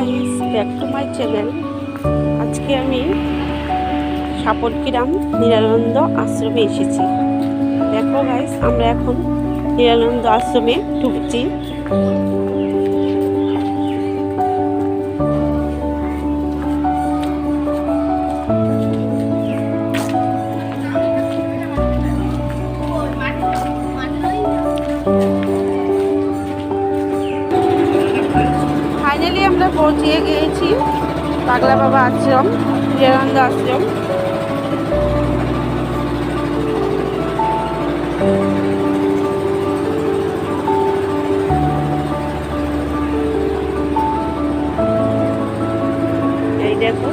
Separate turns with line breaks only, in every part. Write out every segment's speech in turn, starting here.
Guys, back to my channel. আজকে আমি সাপটগ্রাম নিরানন্দ আশ্রমে এসেছি। দেখো গাইস, আমরা এখন নিরানন্দ আশ্রমে ঢুকছি। ফাইনালি আমরা পৌঁছে গিয়েছি পাগলা বাবা আশ্রম, নিরানন্দ আশ্রম। এই দেখো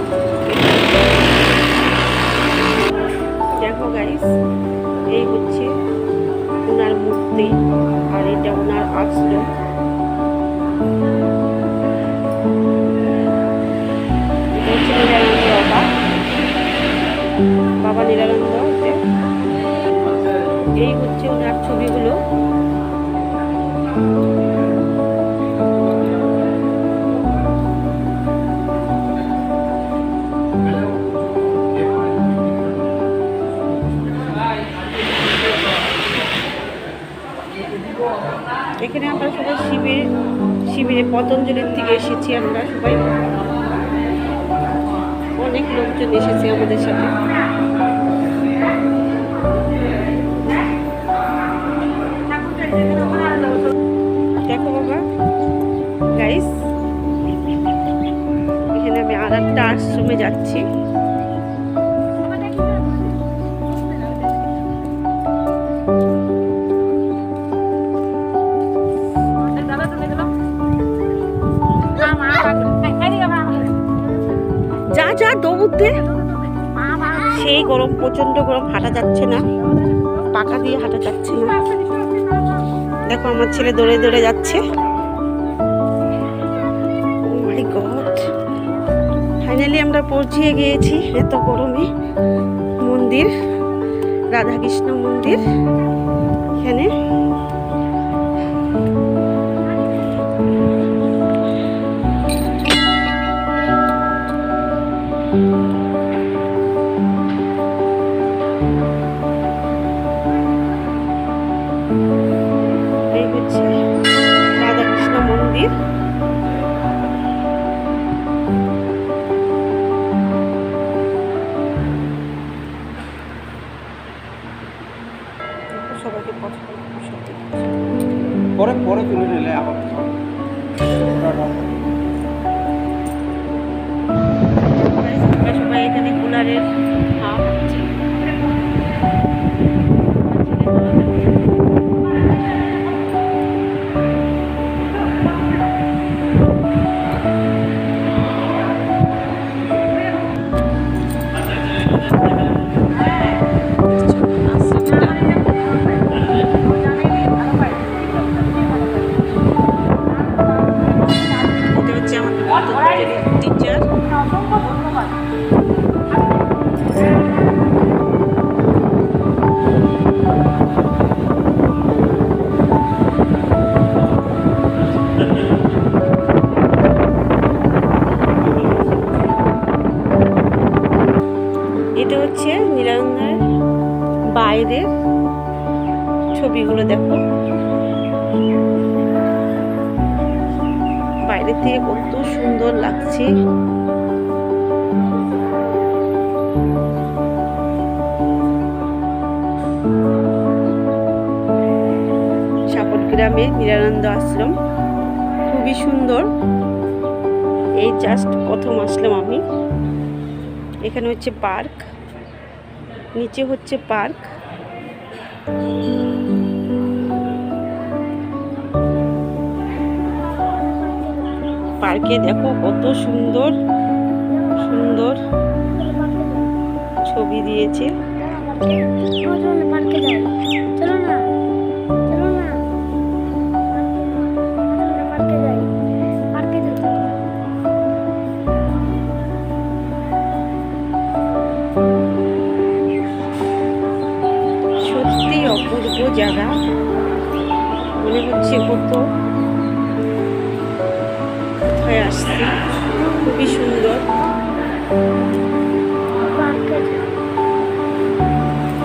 দেখো গাইস, এই হচ্ছে ওনার মূর্তি আর এটা ওনার আশ্রম। বাবা নিরানন্দ, এই হচ্ছে ওনার ছবিগুলো। এখানে আমরা সবাই শিবিরে পতঞ্জলির থেকে এসেছি। আমরা সবাই অনেক লোকজন এসেছে আমাদের সাথে। দেখো বাবা গাইস, এখানে আমি আর একটা আশ্রমে যাচ্ছি। যা যা দৌড়তে, সেই গরম, প্রচন্ড গরম, হাঁটা যাচ্ছে না, পাকা দিয়ে হাঁটা যাচ্ছে না। দেখো আমার ছেলে দৌড়ে দৌড়ে যাচ্ছে। ও মাই গড, ফাইনালি আমরা পৌঁছে গিয়েছি। এত গরমে মন্দির, রাধাকৃষ্ণ মন্দির। এখানে এই হচ্ছে রাধাকৃষ্ণ মন্দির। সবাইকে
পরে পরে তুলে নিলে আবার
সবাই এখানে কুলারের হাওয়া হচ্ছে। টিচার এটা হচ্ছে নিরানন্দের বাইরের ছবিগুলো। দেখো বাইরে থেকে কত সুন্দর লাগছে। সাপটগ্রামে নিরানন্দ আশ্রম খুবই সুন্দর। এই জাস্ট প্রথম আসলাম আমি। এখানে হচ্ছে পার্ক, নিচে হচ্ছে পার্ক। পার্কে দেখো কত সুন্দর সুন্দর ছবি দিয়েছে। সত্যি অপূর্ব জায়গা, মনে হচ্ছে কত কোথায় আসছি। খুবই সুন্দর।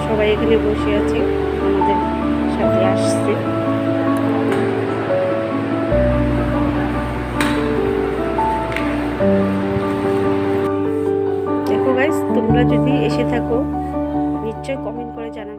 সবাই এখানে বসে আছে, আমাদের সাথে আসছে। দেখো গাইস, তোমরা যদি এসে থাকো নিশ্চয় কমেন্ট করে জানাবে।